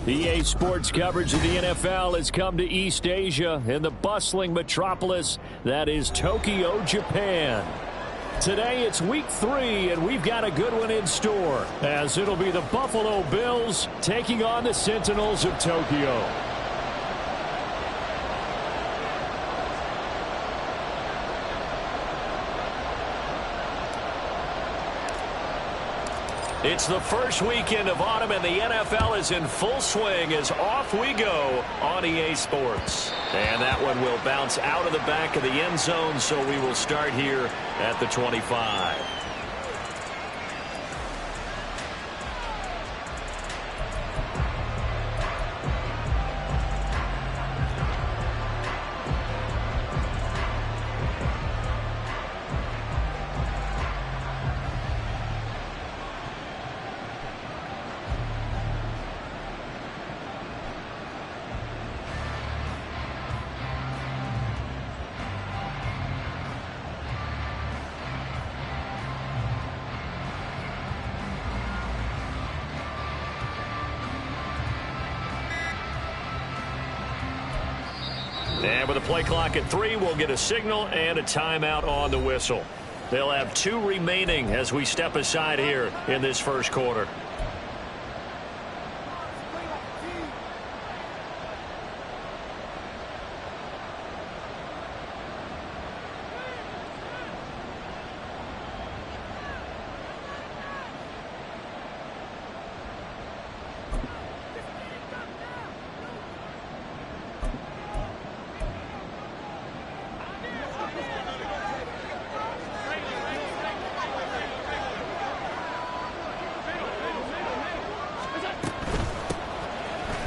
EA Sports coverage of the NFL has come to East Asia in the bustling metropolis that is Tokyo, Japan. Today it's week 3, and we've got a good one in store, as it'll be the Buffalo Bills taking on the Sentinels of Tokyo. It's the first weekend of autumn, and the NFL is in full swing as off we go on EA Sports. And that one will bounce out of the back of the end zone, so we will start here at the 25. And with a play clock at 3, we'll get a signal and a timeout on the whistle. They'll have 2 remaining as we step aside here in this first quarter.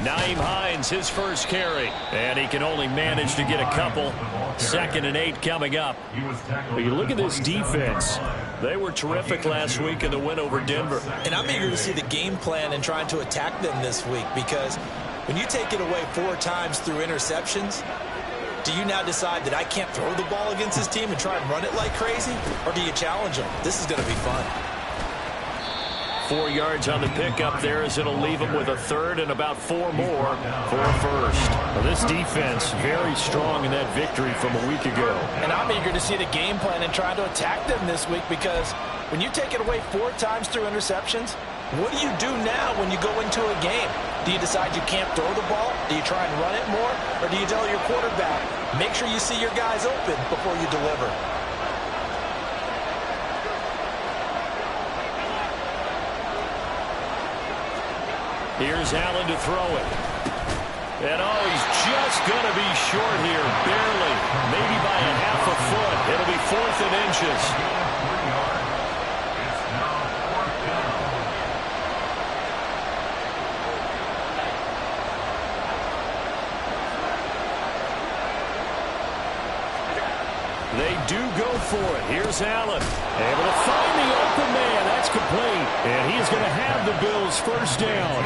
Nyheim Hines, his first carry, and he can only manage to get a couple. 2nd and 8 coming up. But you look at this defense. They were terrific last week in the win over Denver. And I'm eager to see the game plan and trying to attack them this week, because when you take it away 4 times through interceptions, do you now decide that I can't throw the ball against this team and try and run it like crazy? Or do you challenge them? This is going to be fun. 4 yards on the pickup there, as it'll leave them with a 3rd and about 4 more for a first. Well, this defense very strong in that victory from a week ago. And I'm eager to see the game plan and try to attack them this week, because when you take it away 4 times through interceptions, what do you do now when you go into a game? Do you decide you can't throw the ball? Do you try and run it more? Or do you tell your quarterback, make sure you see your guys open before you deliver? Here's Allen to throw it. And, oh, he's just going to be short here, barely, maybe by a half a foot. It'll be 4th and inches. They do go for it. Here's Allen. Able to find the open man. That's complete. And he is going to have the Bills first down.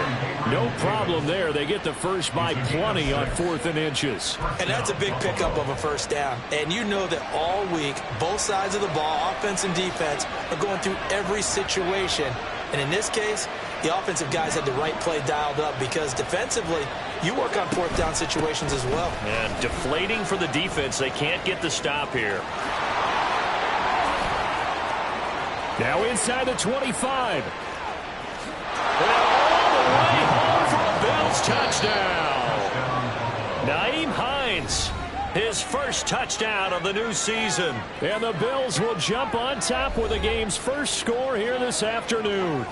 No problem there. They get the first by plenty on 4th and inches. And that's a big pickup of a first down. And you know that all week, both sides of the ball, offense and defense, are going through every situation. And in this case, the offensive guys had the right play dialed up, because defensively, you work on 4th down situations as well. And deflating for the defense. They can't get the stop here. Now inside the 25. And all the way home for a Bills touchdown. Nyheim Hines, his first touchdown of the new season. And the Bills will jump on top with the game's first score here this afternoon.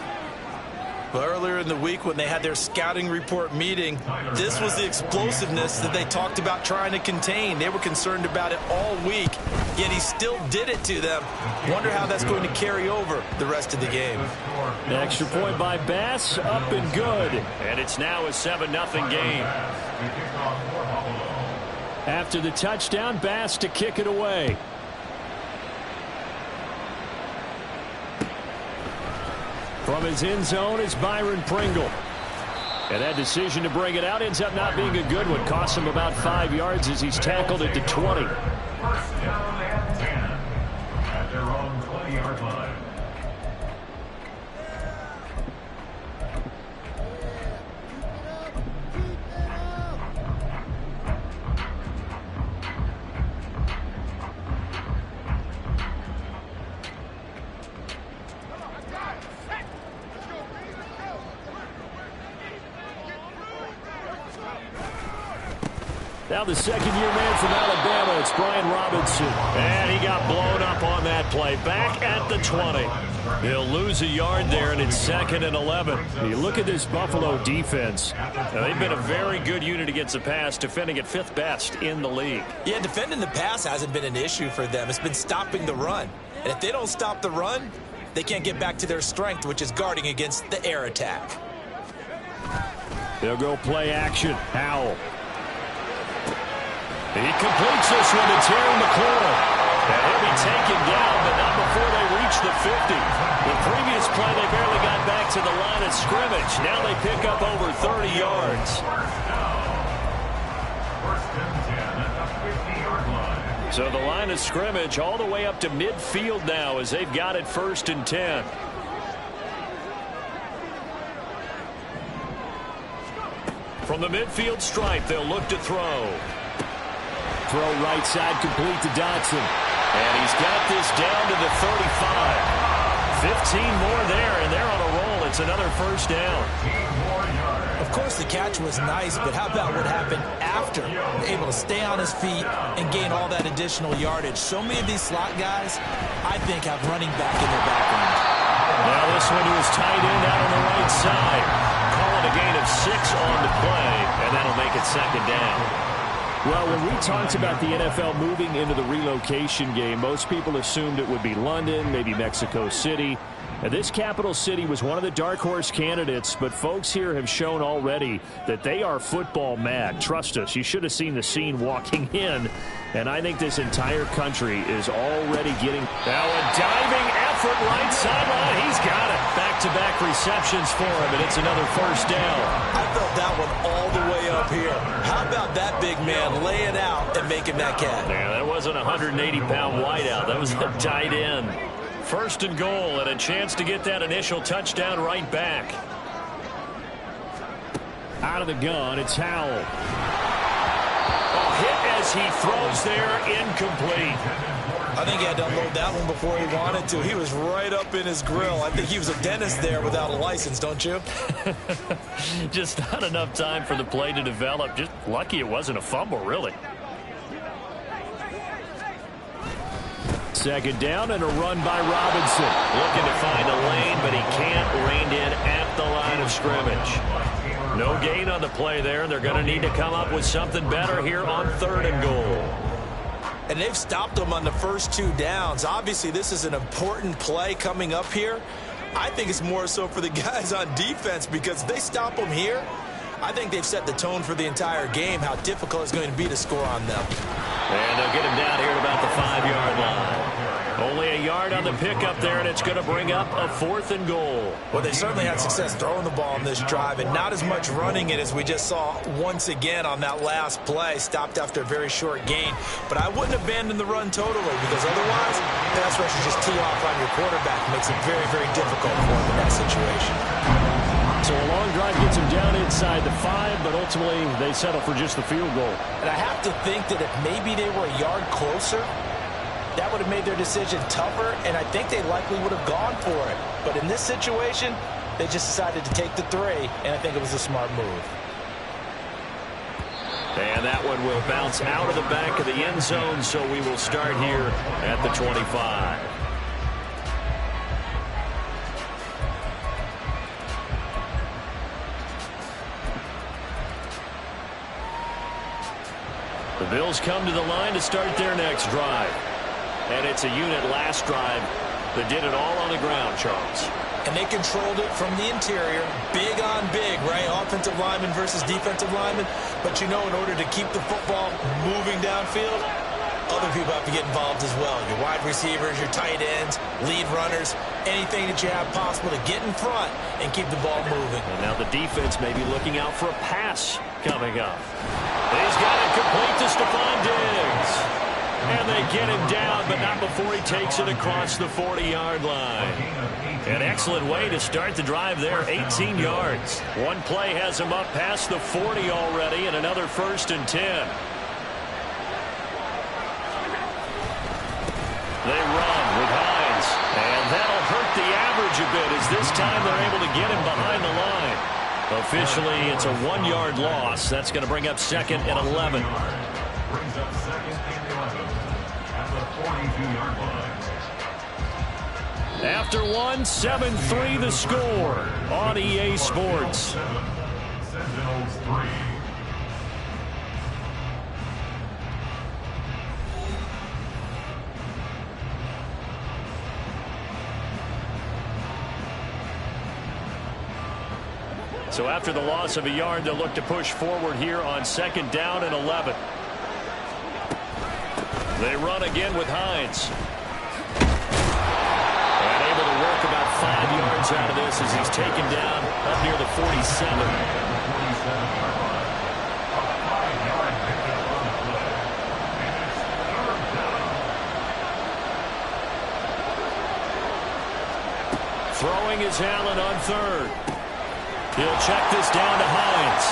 Well, earlier in the week when they had their scouting report meeting, this was the explosiveness that they talked about trying to contain. They were concerned about it all week, yet he still did it to them. Wonder how that's going to carry over the rest of the game. An extra point by Bass, up and good. And it's now a 7-0 game. After the touchdown, Bass to kick it away. From his end zone is Byron Pringle. And that decision to bring it out ends up not being a good one. Costs him about 5 yards as he's tackled at the 20. First down and 10 at their own 20-yard line. Now the second-year man from Alabama, it's Brian Robinson. And he got blown up on that play. Back at the 20. They'll lose a yard there, and it's 2nd and 11. You look at this Buffalo defense. Now, they've been a very good unit against the pass, defending at 5th best in the league. Yeah, defending the pass hasn't been an issue for them. It's been stopping the run. And if they don't stop the run, they can't get back to their strength, which is guarding against the air attack. They'll go play action. Howell. He completes this one to Terry McLaurin. And he'll be taken down, but not before they reach the 50. The previous play, they barely got back to the line of scrimmage. Now they pick up over 30 yards. So the line of scrimmage all the way up to midfield now as they've got it 1st and 10. From the midfield stripe, they'll look to throw. Throw right side complete to Dotson. And he's got this down to the 35. 15 more there, and they're on a roll. It's another 1st down. Of course, the catch was nice, but how about what happened after? Able to stay on his feet and gain all that additional yardage. So many of these slot guys, I think, have running back in their background. Now this one to his tight end out on the right side. Calling a gain of 6 on the play, and that'll make it 2nd down. Well, when we talked about the NFL moving into the relocation game, most people assumed it would be London, maybe Mexico City. Now, this capital city was one of the dark horse candidates, but folks here have shown already that they are football mad. Trust us, you should have seen the scene walking in, and I think this entire country is already getting... Now a diving effort right sideline. He's got it. Back-to-back receptions for him, and it's another 1st down. I felt that one all the way up here. How about that big man laying out and making that catch? Yeah, that wasn't a 180-pound wideout. That was a tight end. 1st and goal, and a chance to get that initial touchdown right back. Out of the gun, it's Howell. A hit as he throws there, incomplete. I think he had to unload that one before he wanted to. He was right up in his grill. I think he was a dentist there without a license, don't you? Just not enough time for the play to develop. Just lucky it wasn't a fumble, really. 2nd down and a run by Robinson. Looking to find a lane, but he can't. Reined in at the line of scrimmage. No gain on the play there. They're going to need to come up with something better here on 3rd and goal. And they've stopped them on the first 2 downs. Obviously, this is an important play coming up here. I think it's more so for the guys on defense because if they stop them here, I think they've set the tone for the entire game, how difficult it's going to be to score on them. And they'll get him down here at about the 5-yard line. Only a yard on the pickup there, and it's going to bring up a 4th and goal. Well, they certainly had success throwing the ball on this drive, and not as much running it as we just saw once again on that last play. Stopped after a very short gain. But I wouldn't abandon the run totally, because otherwise, pass rushers just tee off on your quarterback. Makes it very, very difficult for him in that situation. So a long drive gets him down inside the 5, but ultimately they settle for just the field goal. And I have to think that if maybe they were a yard closer, that would have made their decision tougher, and I think they likely would have gone for it. But in this situation, they just decided to take the 3, and I think it was a smart move. And that one will bounce out of the back of the end zone, so we will start here at the 25. The Bills come to the line to start their next drive. And it's a unit last drive that did it all on the ground, Charles. And they controlled it from the interior, big on big, right? Offensive lineman versus defensive lineman. But you know, in order to keep the football moving downfield, other people have to get involved as well. Your wide receivers, your tight ends, lead runners, anything that you have possible to get in front and keep the ball moving. And now the defense may be looking out for a pass coming up. He's got it complete to Stephon Diggs. And they get him down, but not before he takes it across the 40-yard line. An excellent way to start the drive there, 18 yards. One play has him up past the 40 already, and another 1st and 10. They run with Hines, and that'll hurt the average a bit as this time they're able to get him behind the line. Officially, it's a 1-yard loss. That's going to bring up 2nd and 11. brings up second and 11 at the 42-yard line. After one, 7-3 the score on EA Sports. Sentinels 3. So after the loss of a yard, they'll look to push forward here on 2nd down and 11. They run again with Hines. And able to work about 5 yards out of this as he's taken down up near the 47. Throwing is Allen on 3rd. He'll check this down to Hines.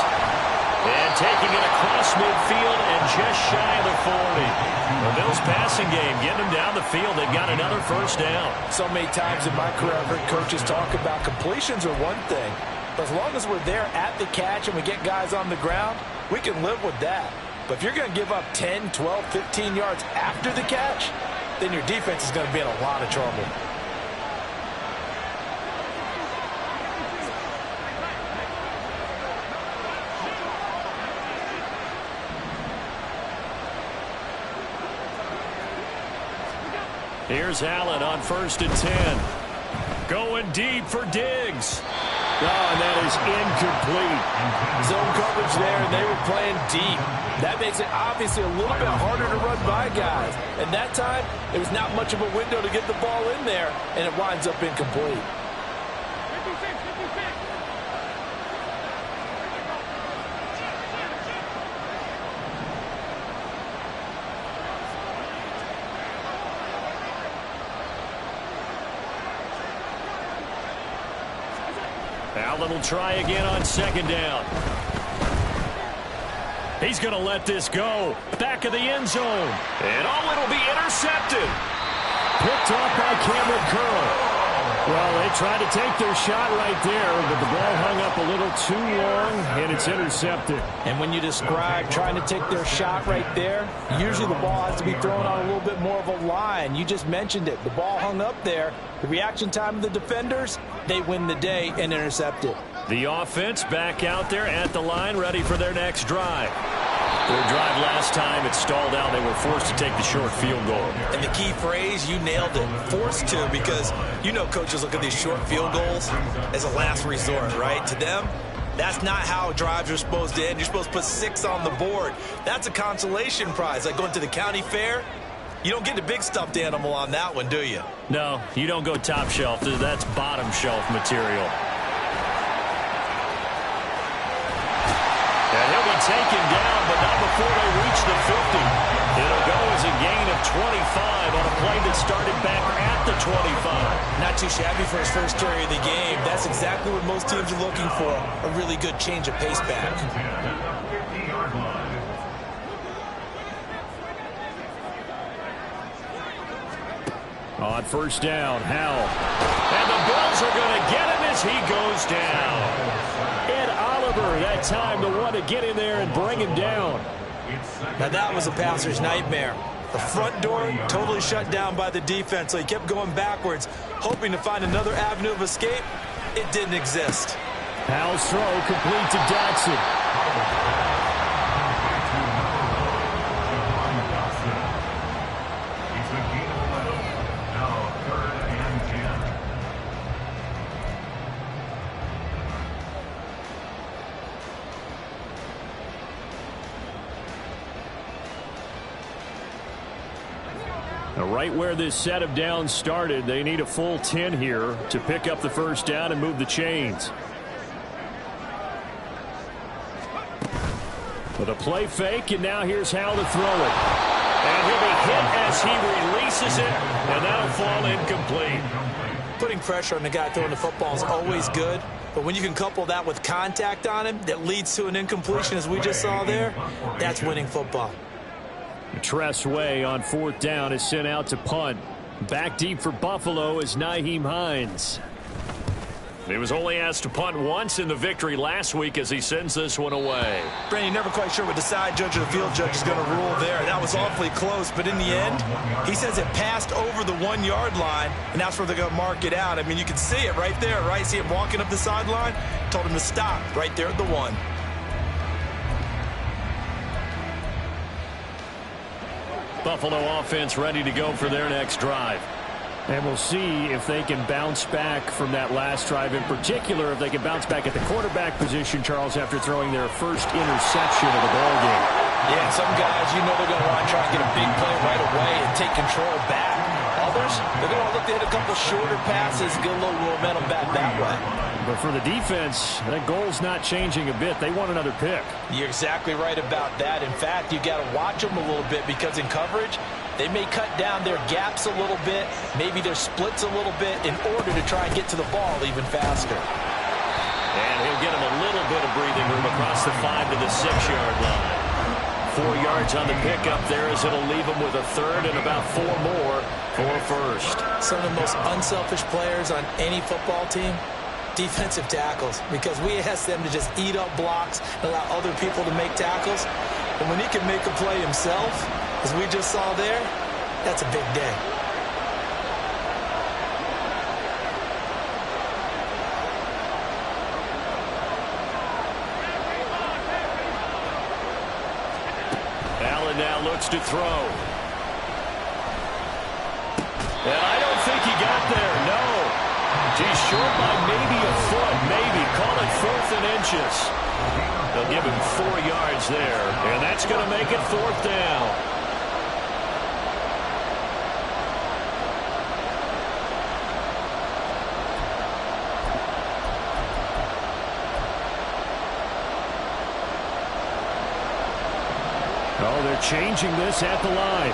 And taking it across midfield and just shy of the 40. The Bills passing game getting them down the field. They've got another 1st down. So many times in my career, I've heard coaches talk about completions are one thing. But as long as we're there at the catch and we get guys on the ground, we can live with that. But if you're going to give up 10, 12, 15 yards after the catch, then your defense is going to be in a lot of trouble. Here's Allen on 1st and 10. Going deep for Diggs. Oh, and that is incomplete. Zone coverage there, and they were playing deep. That makes it obviously a little bit harder to run by guys. And that time, it was not much of a window to get the ball in there, and it winds up incomplete. Allen will try again on 2nd down. He's going to let this go. Back of the end zone. And it'll be intercepted. Picked off by Cameron Curl. Well, they tried to take their shot right there, but the ball hung up a little too long, and it's intercepted. And when you describe trying to take their shot right there, usually the ball has to be thrown on a little bit more of a line. You just mentioned it. The ball hung up there. The reaction time of the defenders, they win the day and intercept it. The offense back out there at the line, ready for their next drive. Their drive last time, it stalled out. They were forced to take the short field goal. And the key phrase, you nailed it, forced to, because you know coaches look at these short field goals as a last resort, right? To them, that's not how drives are supposed to end. You're supposed to put 6 on the board. That's a consolation prize. Like going to the county fair, you don't get the big stuffed animal on that one, do you? No, you don't go top shelf. That's bottom shelf material. And he'll be taken down, but not before they reach the 50. It'll go as a gain of 25 on a play that started back at the 25. Not too shabby for his first carry of the game. That's exactly what most teams are looking for, a really good change of pace back. 50-yard line. On 1st down, Howell. And the Bills are going to get him as he goes down. Ed Oliver, that time, the one to get in there and bring him down. Now that was a passer's nightmare. The front door totally shut down by the defense, so he kept going backwards, hoping to find another avenue of escape. It didn't exist. Howell's throw complete to Dotson. It's a gain of 11. Now 3rd and 10. Now, right where this set of downs started, they need a full 10 here to pick up the 1st down and move the chains. With a play fake, and now here's Howell to throw it. And he'll be hit as he releases it, and that'll fall incomplete. Putting pressure on the guy throwing the football is always good, but when you can couple that with contact on him that leads to an incompletion, as we just saw there, that's winning football. Tress Way on 4th down is sent out to punt. Back deep for Buffalo is Nyheim Hines. He was only asked to punt once in the victory last week as he sends this one away. Brandon, never quite sure what the side judge or the field judge is going to rule there. That was awfully close, but in the end, he says it passed over the 1-yard line, and that's where they're going to mark it out. I mean, you can see it right there, right? See him walking up the sideline? Told him to stop right there at the 1. Buffalo offense ready to go for their next drive. And we'll see if they can bounce back from that last drive, in particular if they can bounce back at the quarterback position, Charles, after throwing their first interception of the ballgame. Yeah, some guys, you know they're going to want to try and get a big play right away and take control back. Others, they're going to look to hit a couple shorter passes, get a little momentum back that way. But for the defense, that goal's not changing a bit. They want another pick. You're exactly right about that. In fact, you got to watch them a little bit because in coverage, they may cut down their gaps a little bit, maybe their splits a little bit in order to try and get to the ball even faster. And he'll get him a little bit of breathing room across the 5 to the 6-yard line. 4 yards on the pickup there as it'll leave him with a third and about 4 more for first. Some of the most unselfish players on any football team, defensive tackles, because we ask them to just eat up blocks and allow other people to make tackles. And when he can make a play himself, as we just saw there, that's a big day. Allen now looks to throw. And I don't think he got there, no. He's short by maybe a foot, maybe. Call it 4th and inches. They'll give him 4 yards there, and that's going to make it 4th down. Oh, they're changing this at the line.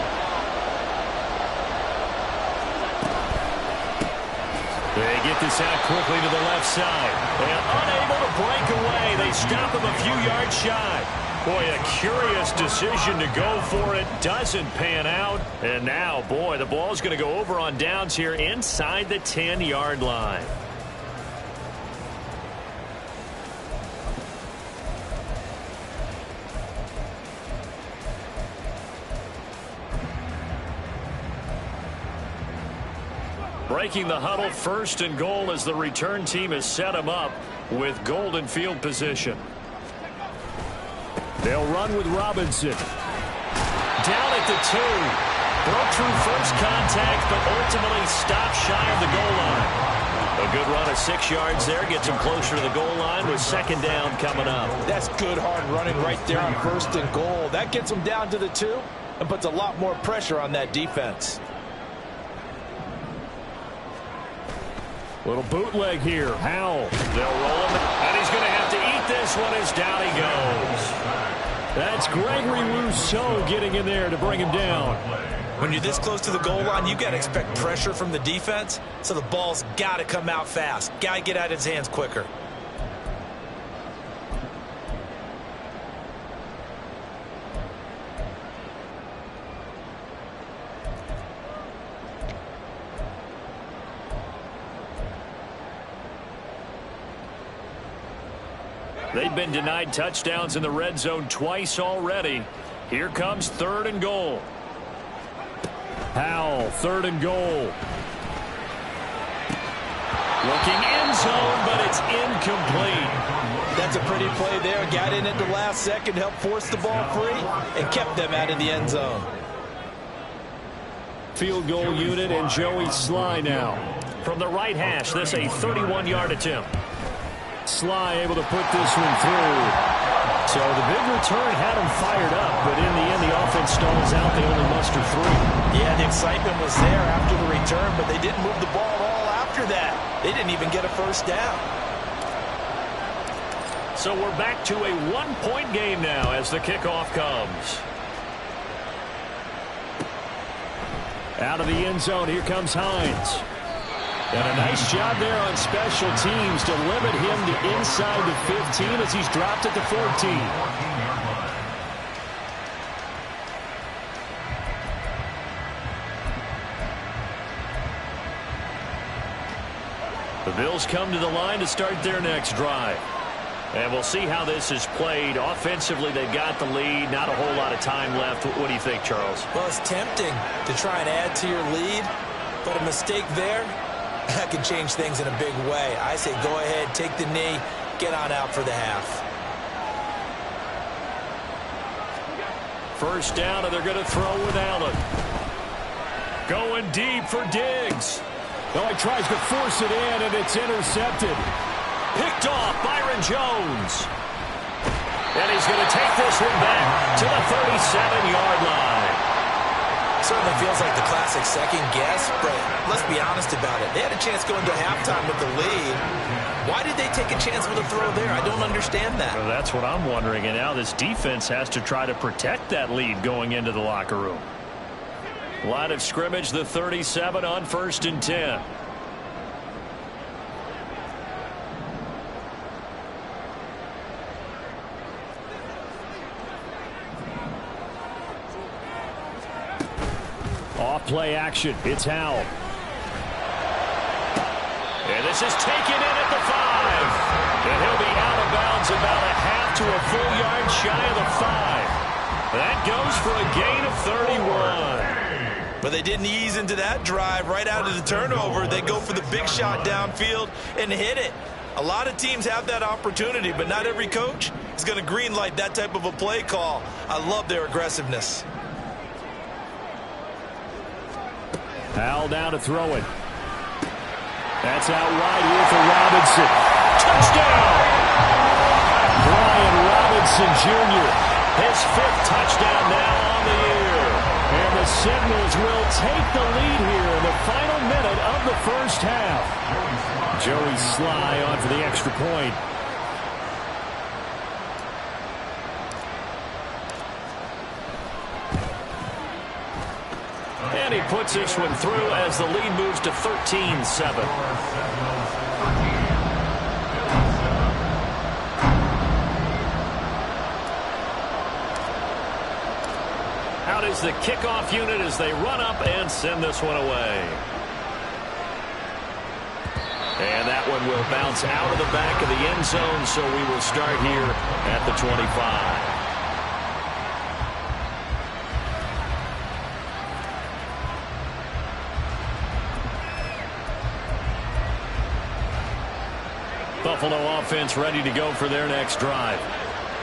They get this out quickly to the left side. And unable to break away. They stop him a few yards shy. Boy, a curious decision to go for it. Doesn't pan out. And now, boy, the ball's going to go over on downs here inside the 10-yard line. Breaking the huddle, 1st and goal as the return team has set him up with golden field position. They'll run with Robinson. Down at the 2. Broke through first contact, but ultimately stopped shy of the goal line. A good run of 6 yards there. Gets him closer to the goal line with 2nd down coming up. That's good hard running right there on 1st and goal. That gets him down to the 2 and puts a lot more pressure on that defense. Little bootleg here. Howell. They'll roll him, and he's going to have to eat this one as down he goes. That's Gregory Rousseau getting in there to bring him down. When you're this close to the goal line, you got to expect pressure from the defense, so the ball's got to come out fast. Got to get out of his hands quicker. They've been denied touchdowns in the red zone twice already. Here comes 3rd and goal. Howell, 3rd and goal. Looking end zone, but it's incomplete. That's a pretty play there. Got in at the last second, helped force the ball free, and kept them out of the end zone. Field goal unit and Joey Sly now. From the right hash, this a 31-yard attempt. Sly able to put this one through. So the big return had him fired up, but in the end the offense stalls out. They only muster 3. Yeah, the excitement was there after the return, but they didn't move the ball at all after that. They didn't even get a 1st down. So we're back to a 1-point game now as the kickoff comes. Out of the end zone, here comes Hines. And a nice job there on special teams to limit him to inside the 15 as he's dropped at the 14. The Bills come to the line to start their next drive. And we'll see how this is played. Offensively, they've got the lead. Not a whole lot of time left. What do you think, Charles? Well, it's tempting to try and add to your lead, but a mistake there, that can change things in a big way. I say go ahead, take the knee, get on out for the half. First down, and they're going to throw with Allen. Going deep for Diggs. Oh, he tries to force it in, and it's intercepted. Picked off Byron Jones. And he's going to take this one back to the 37-yard line. Certainly feels like the classic second guess, but let's be honest about it. They had a chance going to halftime with the lead. Why did they take a chance with a throw there? I don't understand that. Well, that's what I'm wondering. And now this defense has to try to protect that lead going into the locker room. Line of scrimmage, the 37 on 1st and 10. Off play action. It's Howell. And this is taken in at the 5. And he'll be out of bounds about a half to a full yard shy of the 5. That goes for a gain of 31. But they didn't ease into that drive right out of the turnover. They go for the big shot downfield and hit it. A lot of teams have that opportunity, but not every coach is going to green light that type of a play call. I love their aggressiveness. Howell down to throw it. That's out wide here for Robinson. Touchdown! Brian Robinson Jr. His 5th touchdown now on the year. And the Seminoles will take the lead here in the final minute of the first half. Joey Sly on for the extra point. And he puts this one through as the lead moves to 13-7. Out is the kickoff unit as they run up and send this one away. And that one will bounce out of the back of the end zone, so we will start here at the 25. Buffalo offense ready to go for their next drive.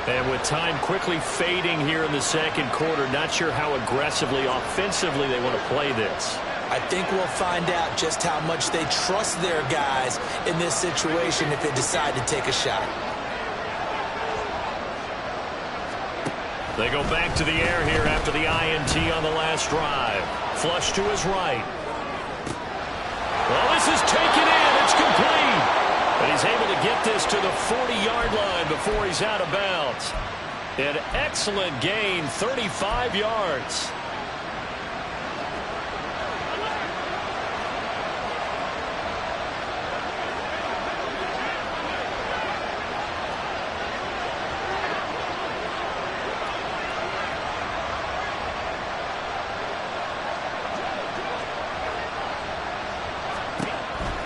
And with time quickly fading here in the second quarter, not sure how aggressively, offensively they want to play this. I think we'll find out just how much they trust their guys in this situation if they decide to take a shot. They go back to the air here after the INT on the last drive. Flush to his right. Well, this is taken in. It's complete. But he's able to get this to the 40-yard line before he's out of bounds. An excellent gain, 35 yards.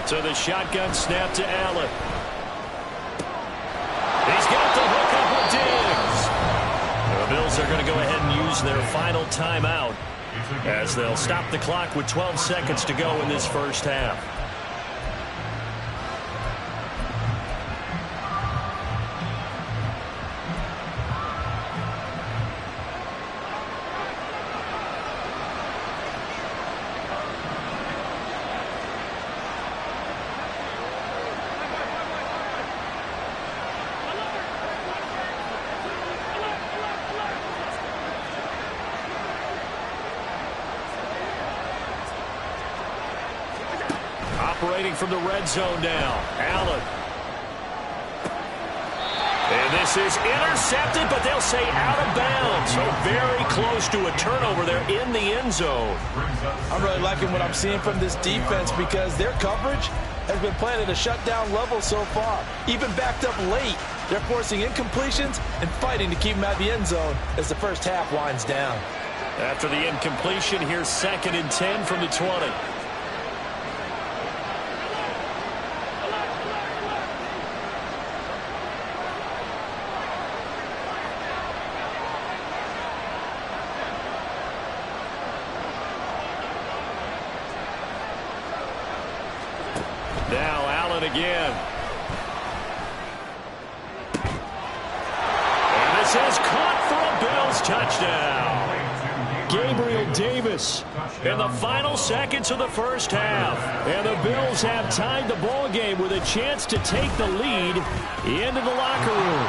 So the shotgun snap to Allen. He's got the hook up with Diggs. The Bills are going to go ahead and use their final timeout as they'll stop the clock with 12 seconds to go in this first half. Operating from the red zone now. Allen. And this is intercepted, but they'll say out of bounds. So very close to a turnover there in the end zone. I'm really liking what I'm seeing from this defense because their coverage has been playing at a shutdown level so far. Even backed up late, they're forcing incompletions and fighting to keep them at the end zone as the first half winds down. After the incompletion, here's 2nd and 10 from the 20. Now Allen again. And this is caught for a Bills touchdown. Gabriel Davis in the final seconds of the first half. And the Bills have tied the ball game with a chance to take the lead into the locker room.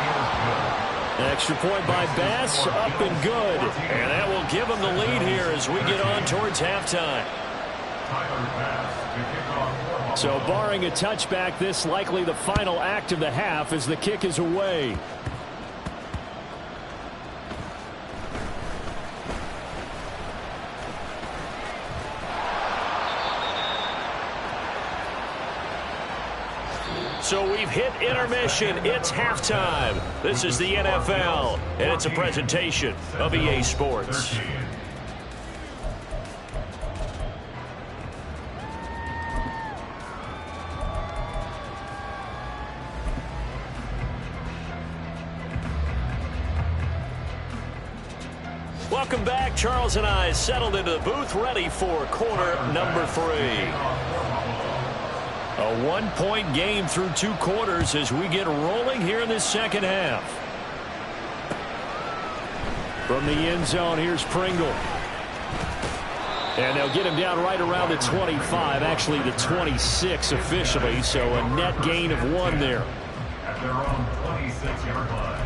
Extra point by Bass, up and good. And that will give them the lead here as we get on towards halftime. So barring a touchback, this likely the final act of the half as the kick is away. So we've hit intermission. It's halftime. This is the NFL, and it's a presentation of EA Sports. Welcome back. Charles and I settled into the booth, ready for quarter number 3. A 1-point game through 2 quarters as we get rolling here in this second half. From the end zone, here's Pringle. And they'll get him down right around the 25, actually the 26 officially, so a net gain of 1 there. At their own 26-yard line.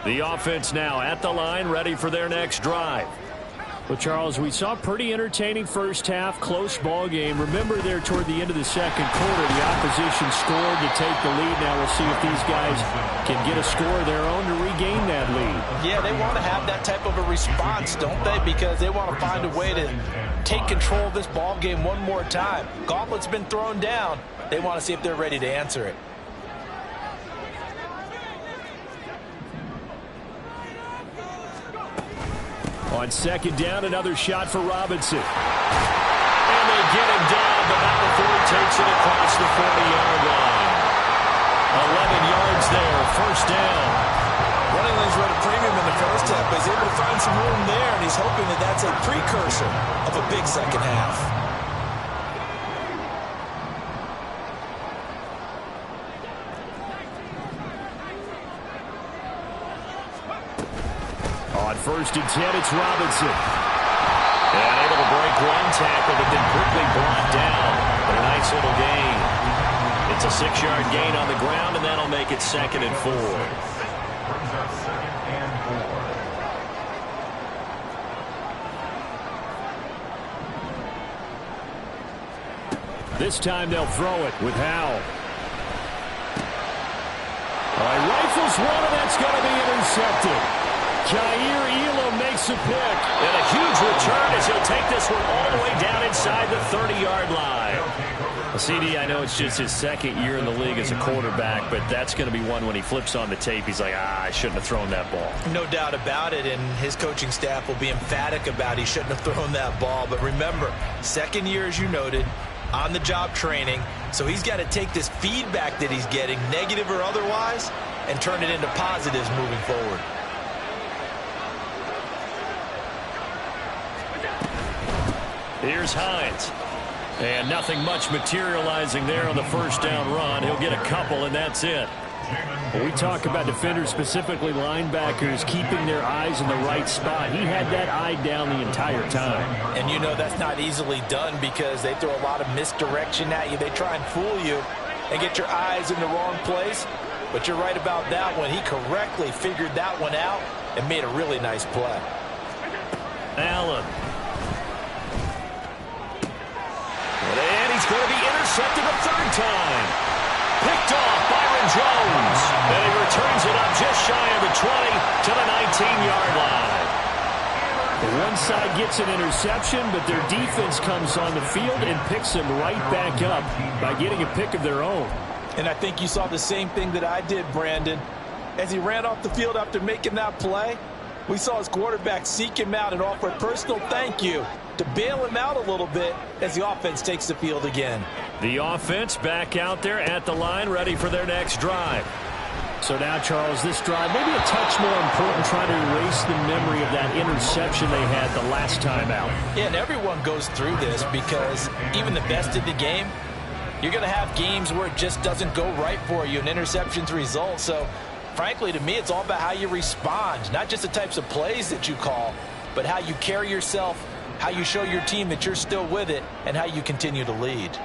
The offense now at the line, ready for their next drive. Well, Charles, we saw a pretty entertaining first half, close ball game. Remember there toward the end of the second quarter, the opposition scored to take the lead. Now we'll see if these guys can get a score of their own to regain that lead. Yeah, they want to have that type of a response, don't they? Because they want to find a way to take control of this ball game one more time. Gauntlet's been thrown down. They want to see if they're ready to answer it. On second down, another shot for Robinson. And they get him down, but not before he takes it across the 40-yard line. 11 yards there, first down. Running lanes were at a premium in the first half, but he's able to find some room there, and he's hoping that that's a precursor of a big second half. On first and 10, it's Robinson. And able to break one tackle, but then quickly brought down. But a nice little gain. It's a 6-yard gain on the ground, and that'll make it 2nd and 4. Brings up 2nd and 4. This time they'll throw it with Howell. All right, rifles one, and that's going to be intercepted. Jair Elam makes a pick. And a huge return as he'll take this one all the way down inside the 30-yard line. Well, CD, I know it's just his 2nd year in the league as a quarterback, but that's going to be one when he flips on the tape, he's like, I shouldn't have thrown that ball. No doubt about it, and his coaching staff will be emphatic about he shouldn't have thrown that ball. But remember, 2nd year, as you noted, on-the-job training, so he's got to take this feedback that he's getting, negative or otherwise, and turn it into positives moving forward. Here's Hines. And nothing much materializing there on the first down run. He'll get a couple, and that's it. When we talk about defenders, specifically linebackers, keeping their eyes in the right spot, he had that eye down the entire time. And you know that's not easily done because they throw a lot of misdirection at you. They try and fool you and get your eyes in the wrong place. But you're right about that one. He correctly figured that one out and made a really nice play. Allen. And he's going to be intercepted a 3rd time. Picked off Byron Jones. And he returns it up just shy of the 20 to the 19-yard line. One side gets an interception, but their defense comes on the field and picks them right back up by getting a pick of their own. And I think you saw the same thing that I did, Brandon. As he ran off the field after making that play, we saw his quarterback seek him out and offer a personal thank you to bail him out a little bit as the offense takes the field again. The offense back out there at the line, ready for their next drive. So now, Charles, this drive maybe a touch more important, trying to erase the memory of that interception they had the last time out. Yeah, and everyone goes through this because even the best in the game, you're going to have games where it just doesn't go right for you, and interceptions result. So, frankly, to me, it's all about how you respond, not just the types of plays that you call, but how you carry yourself, how you show your team that you're still with it, and how you continue to lead.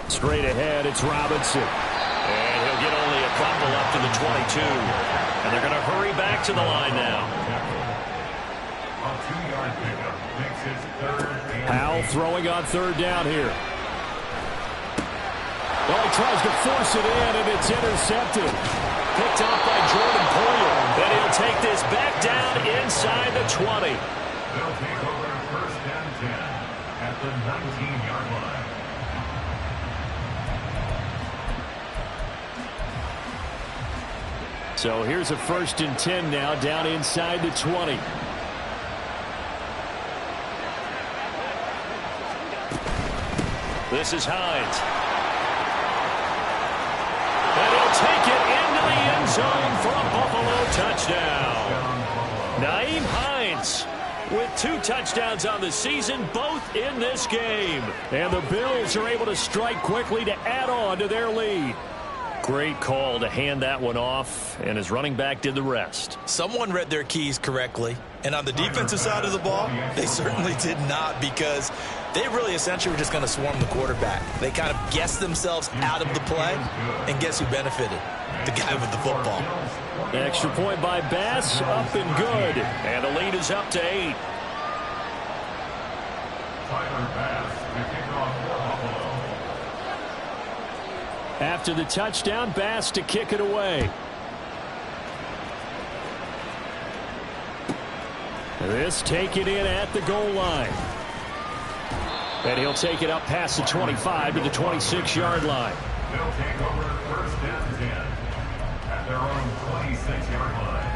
Straight ahead, it's Robinson. And he'll get only a couple up to the 22. And they're going to hurry back to the line now. A 2-yard pickup makes it 3rd and Powell throwing on 3rd down here. Well, he tries to force it in, and it's intercepted. Picked off by Jordan Poyer. And he'll take this back down inside the 20. they'll take over 1st and 10 at the 19-yard line. So here's a 1st and 10 now, down inside the 20. This is Hines. And he'll take it into the end zone for a Buffalo touchdown. Nyheim Hines with 2 touchdowns on the season, both in this game. And the Bills are able to strike quickly to add on to their lead. Great call to hand that one off, and his running back did the rest. Someone read their keys correctly, and on the defensive side of the ball, they certainly did not, because they really essentially were just going to swarm the quarterback. They kind of guessed themselves out of the play, and guess who benefited? The guy with the football. Extra point by Bass, up and good. And the lead is up to 8. Tyler Bass to kick off for Buffalo. After the touchdown, Bass to kick it away. This taken in at the goal line. And he'll take it up past the 25 to the 26-yard line. They'll take over 1st and 10 at their own 26-yard line.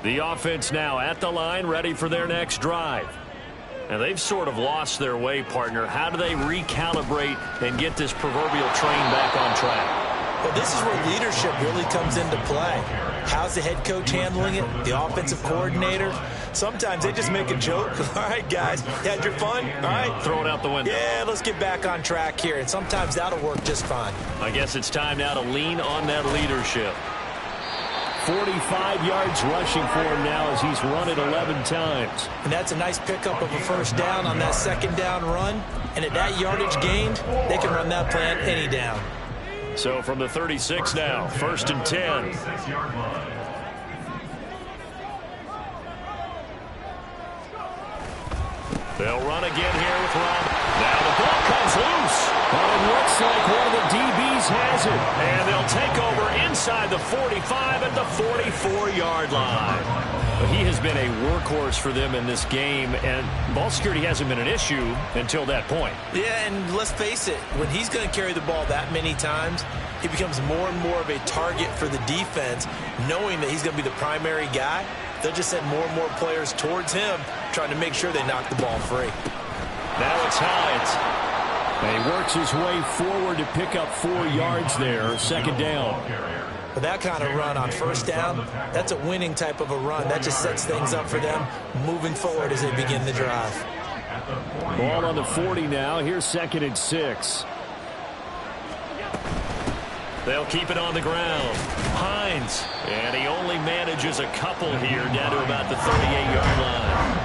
The offense now at the line, ready for their next drive. And they've sort of lost their way, partner. How do they recalibrate and get this proverbial train back on track? Well, this is where leadership really comes into play. How's the head coach handling it? The offensive coordinator? Sometimes they just make a joke. All right, guys, you had your fun? All right. Throw it out the window. Yeah, let's get back on track here. And sometimes that'll work just fine. I guess it's time now to lean on that leadership. 45 yards rushing for him now as he's run it 11 times. And that's a nice pickup of a 1st down on that 2nd down run. And at that yardage gained, they can run that plan any down. So from the 36 now, 1st and 10. 6-yard line. They'll run again here with Rob. Now the ball comes loose. But it looks like one of the DBs has it. And they'll take over inside the 45 at the 44-yard line. But he has been a workhorse for them in this game, and ball security hasn't been an issue until that point. Yeah, and let's face it, when he's going to carry the ball that many times, he becomes more and more of a target for the defense, knowing that he's going to be the primary guy. They'll just send more and more players towards him, trying to make sure they knock the ball free. Now it's Hines. And he works his way forward to pick up 4 yards there, 2nd down. But that kind of run on 1st down, that's a winning type of a run. That just sets things up for them moving forward as they begin the drive. Ball on the 40 now. Here's 2nd and 6. They'll keep it on the ground. Hines. And he only manages a couple here down to about the 38-yard line.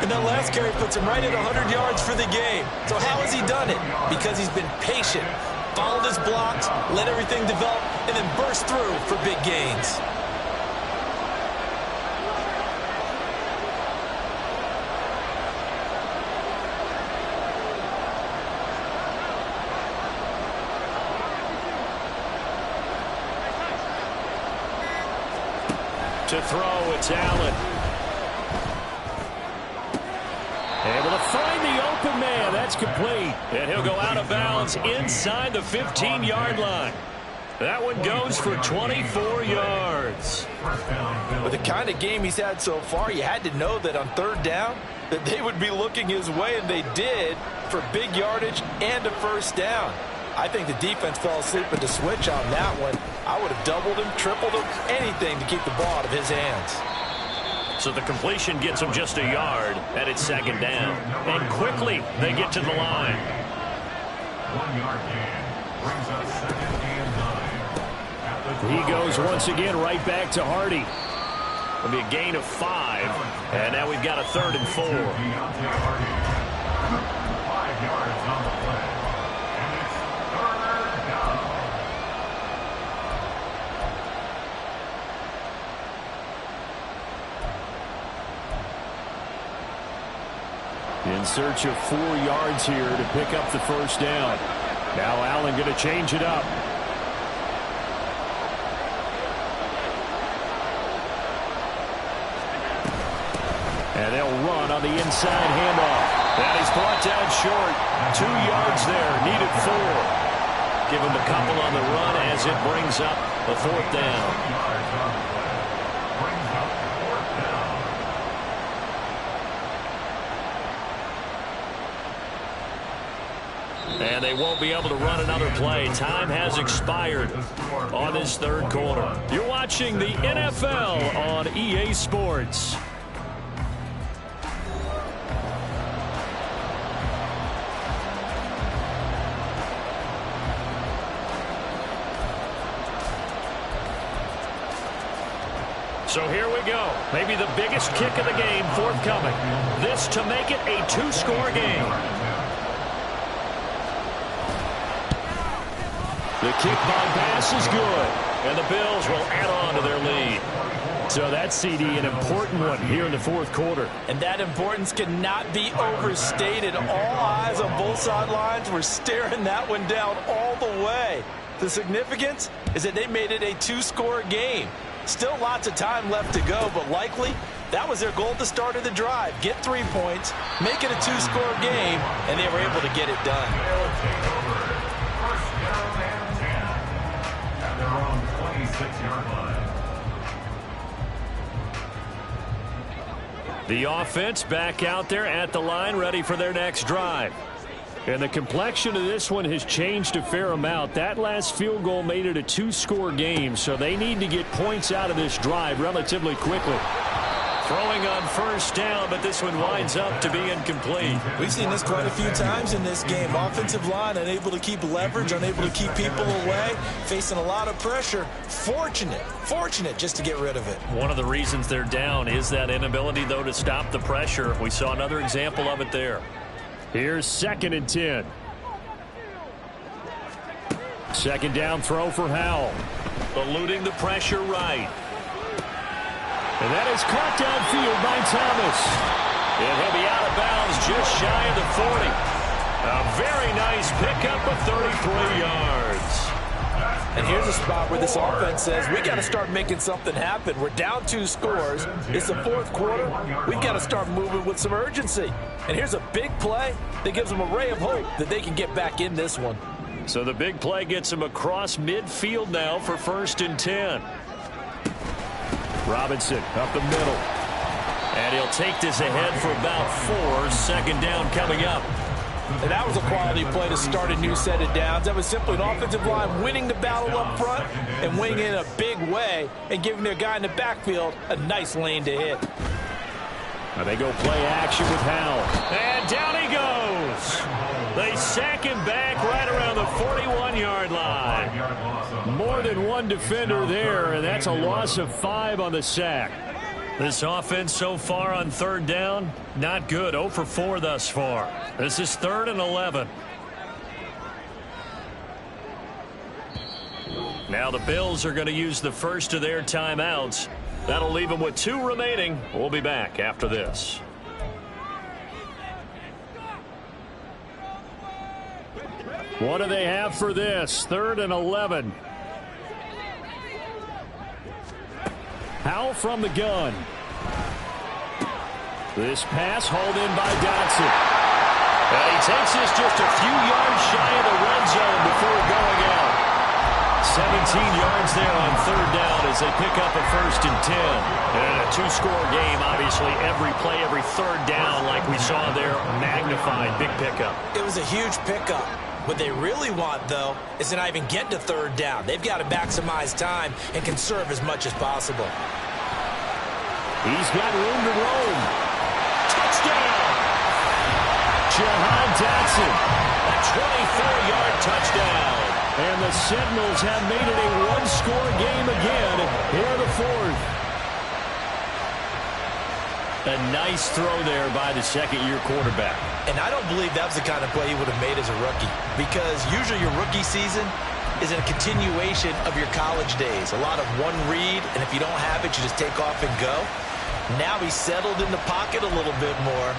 And that last carry puts him right at 100 yards for the game. So how has he done it? Because he's been patient, followed his blocks, let everything develop, and then burst through for big gains. To throw, it's Allen. Able to find the open man. That's complete. And he'll go out of bounds inside the 15-yard line. That one goes for 24 yards. With the kind of game he's had so far, you had to know that on third down that they would be looking his way, and they did, for big yardage and a first down. I think the defense fell asleep at the switch on that one. I would have doubled him, tripled him, anything to keep the ball out of his hands. So the completion gets him just a yard, and it's second down. And quickly, they get to the line. 1 yard gain brings up second and 9. He goes once again right back to Hardy. It'll be a gain of 5, and now we've got a 3rd and 4. 5 yards on the play. And it's 3rd down. In search of 4 yards here to pick up the first down. Now Allen going to change it up. And they'll run on the inside handoff. And he's brought down short. 2 yards there, needed 4. Give him a couple on the run as it brings up the 4th down. And they won't be able to run another play. Time has expired on this 3rd quarter. You're watching the NFL on EA Sports. So here we go. Maybe the biggest kick of the game forthcoming. This to make it a 2-score game. The kick by pass is good, and the Bills will add on to their lead. So that's, CD, an important one here in the 4th quarter. And that importance cannot be overstated. All eyes on both sidelines were staring that one down all the way. The significance is that they made it a 2-score game. Still lots of time left to go, but likely that was their goal at the start of the drive. Get 3 points, make it a 2-score game, and they were able to get it done. The offense back out there at the line, ready for their next drive. And the complexion of this one has changed a fair amount. That last field goal made it a 2-score game, so they need to get points out of this drive relatively quickly. Throwing on first down, but this one winds up to be incomplete. We've seen this quite a few times in this game. Offensive line unable to keep leverage, unable to keep people away, facing a lot of pressure. Fortunate just to get rid of it. One of the reasons they're down is that inability, though, to stop the pressure. We saw another example of it there. Here's 2nd and 10. 2nd down throw for Howell. Eluding the pressure right. And that is caught downfield by Thomas. And he'll be out of bounds just shy of the 40. A very nice pickup of 33 yards. And here's a spot where this offense says, we got to start making something happen. We're down 2 scores. It's the 4th quarter. We've got to start moving with some urgency. And here's a big play that gives them a ray of hope that they can get back in this one. So the big play gets them across midfield now for 1st and 10. Robinson up the middle. And he'll take this ahead for about 4. 2nd down coming up. And that was a quality play to start a new set of downs. That was simply an offensive line winning the battle up front and winning in a big way and giving their guy in the backfield a nice lane to hit. Now they go play action with Howell. And down he goes. They sack him back right around the 41-yard line. More than one defender there, and that's a loss of 5 on the sack. This offense so far on 3rd down, not good. 0 for 4 thus far. This is 3rd and 11. Now the Bills are going to use the first of their timeouts. That'll leave them with 2 remaining. We'll be back after this. What do they have for this? 3rd and 11. Howell from the gun. This pass hauled in by Dotson. And he takes this just a few yards shy of the red zone before going out. yards there on third down as they pick up a 1st and 10. And a two-score game, obviously every play, every third down like we saw there, magnified. Big pickup. It was a huge pickup. What they really want, though, is to not even get to third down. They've got to maximize time and conserve as much as possible. He's got room to roam. Touchdown! Jahan Dotson. A 24-yard touchdown. And the Sentinels have made it a one-score game again here in the 4th. A nice throw there by the second-year quarterback. And I don't believe that was the kind of play he would have made as a rookie, because usually your rookie season is a continuation of your college days. A lot of one read, and if you don't have it, you just take off and go. Now he's settled in the pocket a little bit more,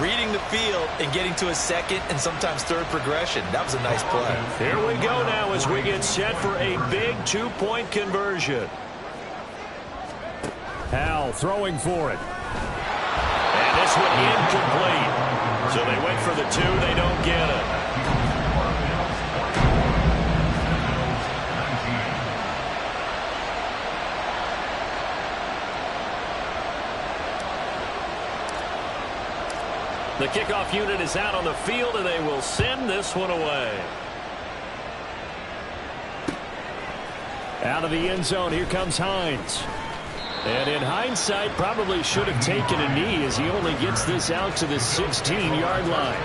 reading the field and getting to a second and sometimes third progression. That was a nice play. Here we go now as we get set for a big two-point conversion. Howell throwing for it. And this one incomplete. So they went for the 2. They don't get it. The kickoff unit is out on the field, and they will send this one away. Out of the end zone, here comes Hines. And in hindsight, probably should have taken a knee as he only gets this out to the 16-yard line.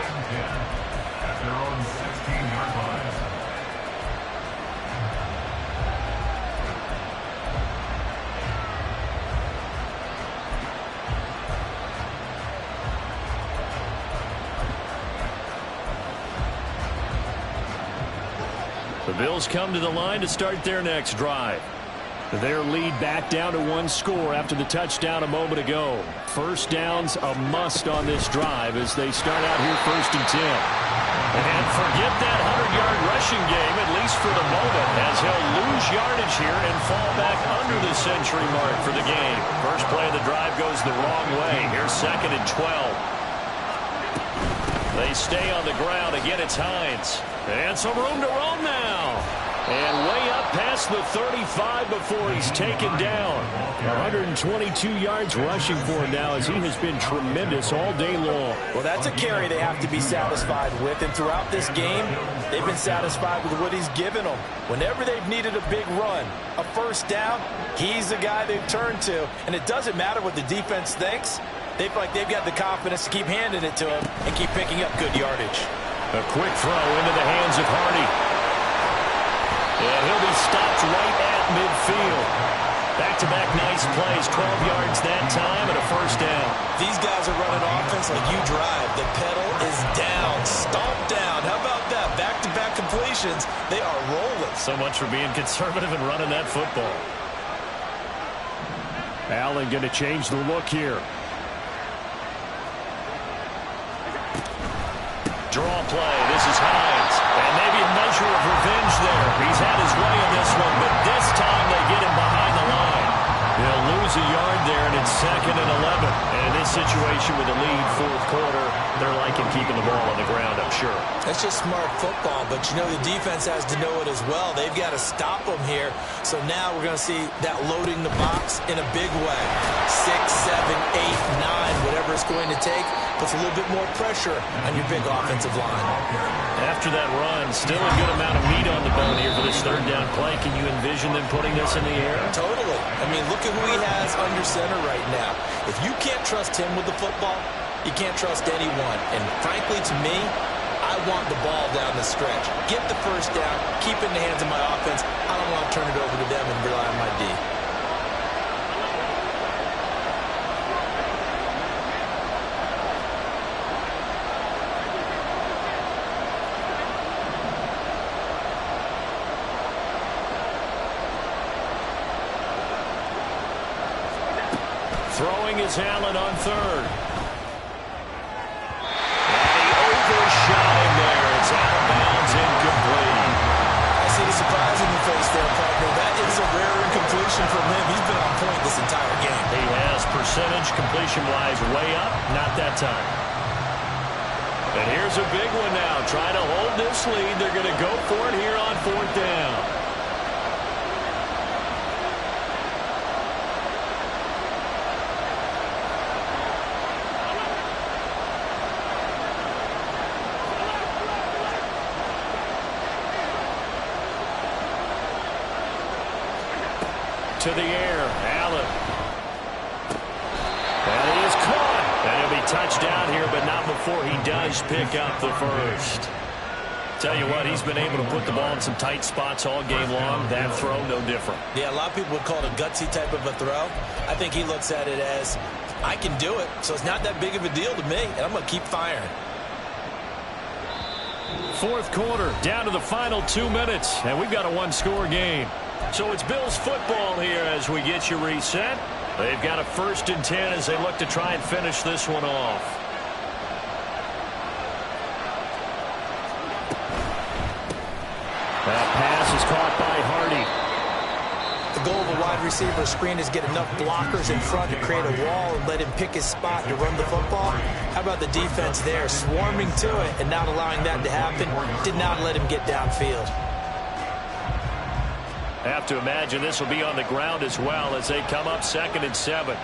At their own 16-yard line. The Bills come to the line to start their next drive. Their lead back down to 1 score after the touchdown a moment ago. First down's a must on this drive as they start out here 1st and 10. And forget that 100-yard rushing game, at least for the moment, as he'll lose yardage here and fall back under the century mark for the game. First play of the drive goes the wrong way. Here's 2nd and 12. They stay on the ground. Again, it's Hines. And some room to roam now. And way up past the 35 before he's taken down. 122 yards rushing for him now as he has been tremendous all day long. Well, that's a carry they have to be satisfied with. And throughout this game, they've been satisfied with what he's given them. Whenever they've needed a big run, a first down, he's the guy they've turned to. And it doesn't matter what the defense thinks. They feel like they've got the confidence to keep handing it to him and keep picking up good yardage. A quick throw into the hands of Hardy. And he'll be stopped right at midfield. Back-to-back nice plays, 12 yards that time and a first down. These guys are running offense like you drive. The pedal is down, stomped down. How about that? Back-to-back completions. They are rolling. So much for being conservative and running that football. Allen going to change the look here. Draw play. This is Hines. And maybe a measure of revenge there. He's had his way in this one, but this time they get him behind the line. They'll lose a yard there, and it's 2nd and 11. And in this situation with a lead 4th quarter, they're liking keeping the ball on the ground, I'm sure. That's just smart football, but you know the defense has to know it as well. They've got to stop them here. So now we're going to see that loading the box in a big way. 6, 7, 8, 9, whatever it's going to take, puts a little bit more pressure on your big offensive line. After that run, still a good amount of meat on the bone here for this 3rd down play. Can you envision them putting this in the air? Totally. I mean, look at who he has under center right now. If you can't trust him with the football, you can't trust anyone. And frankly, to me, I want the ball down the stretch. Get the first down, keep it in the hands of my offense. I don't want to turn it over to them and rely on my D. Throwing is Allen on 3rd. And he overshot him there. It's out of bounds, incomplete. I see the surprise in your face there, partner. That is a rare incompletion from him. He's been on point this entire game. He has percentage completion-wise way up. Not that time. And here's a big one now. Trying to hold this lead. They're going to go for it here on 4th down. to the air. Allen. And he is caught. And he'll be touched down here, but not before he does pick up the first. Tell you what, he's been able to put the ball in some tight spots all game long. That throw, no different. Yeah, a lot of people would call it a gutsy type of a throw. I think he looks at it as, I can do it, so it's not that big of a deal to me, and I'm going to keep firing. Fourth quarter, down to the final 2 minutes, and we've got a one-score game. So it's Bills football here as we get you reset. They've got a 1st and 10 as they look to try and finish this one off. That pass is caught by Hardy. The goal of a wide receiver screen is get enough blockers in front to create a wall and let him pick his spot to run the football. How about the defense there, swarming to it and not allowing that to happen? Did not let him get downfield. Have to imagine this will be on the ground as well as they come up 2nd and 7.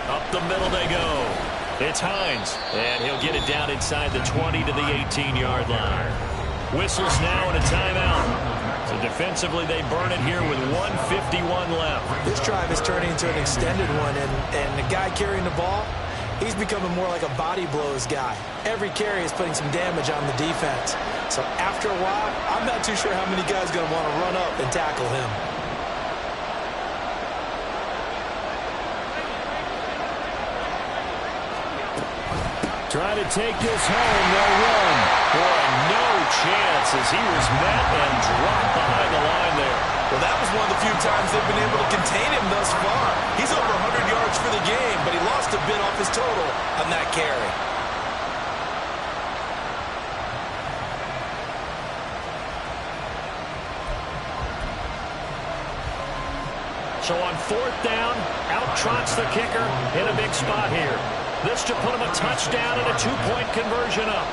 Up the middle they go. It's Hines, and he'll get it down inside the 20 to the 18-yard line. Whistles now and a timeout. So defensively, they burn it here with 1:51 left. This drive is turning into an extended one, and the guy carrying the ball, he's becoming more like a body blows guy. Every carry is putting some damage on the defense. So after a while, I'm not too sure how many guys are going to want to run up and tackle him. Trying to take this home, they'll run. Boy, no chance as he was met and dropped behind the line there. Well, that was one of the few times they've been able to contain him thus far. He's over 100 yards for the game, but he lost a bit off his total on that carry. So on 4th down, out trots the kicker in a big spot here. This to put him a touchdown and a 2-point conversion up.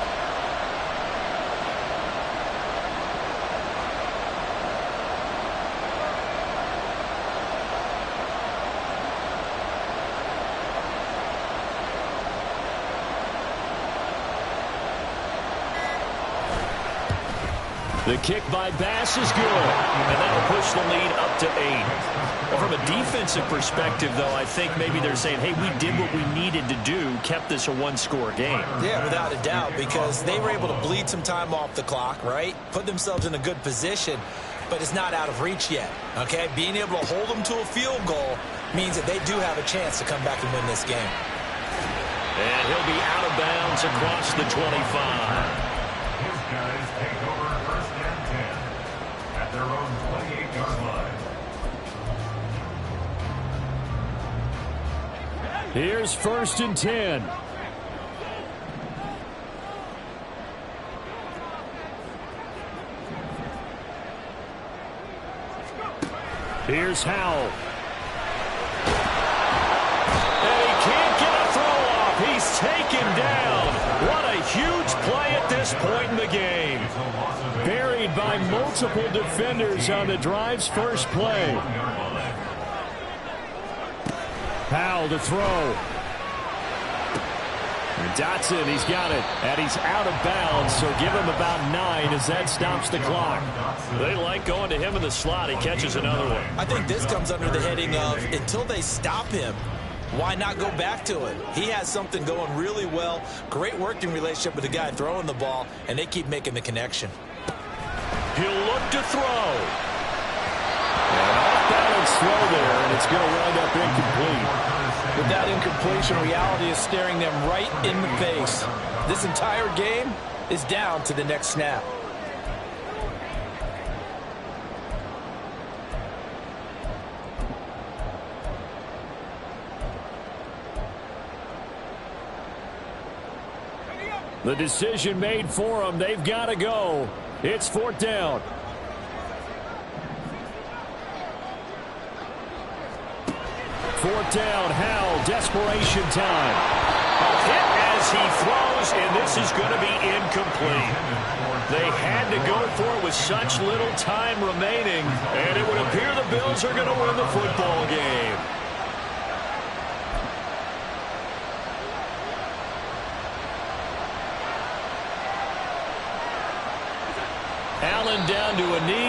The kick by Bass is good, and that'll push the lead up to 8. Well, from a defensive perspective, though, I think maybe they're saying, hey, we did what we needed to do, kept this a one-score game. Yeah, without a doubt, because they were able to bleed some time off the clock, right? Put themselves in a good position, but it's not out of reach yet, okay? Being able to hold them to a field goal means that they do have a chance to come back and win this game. And he'll be out of bounds across the 25. His guys take over 1st and 10 at their own 28-yard line. Here's 1st and 10. Here's Howell. And he can't get a throw off. He's taken down. What a huge play at this point in the game. Buried by multiple defenders on the drive's first play. Howell to throw. And Dotson, he's got it. And he's out of bounds, so give him about 9 as that stops the clock. They like going to him in the slot. He catches another one. I think this comes under the heading of, until they stop him, why not go back to it? He has something going really well. Great working relationship with the guy throwing the ball, and they keep making the connection. He'll look to throw. And off-balance throw there, and it's going to wind up incomplete. With that incompletion, reality is staring them right in the face. This entire game is down to the next snap. The decision made for them. They've got to go. It's 4th down. Fourth down, Howell, desperation time. A hit as he throws, and this is going to be incomplete. They had to go for it with such little time remaining, and it would appear the Bills are going to win the football game. Allen down to a knee.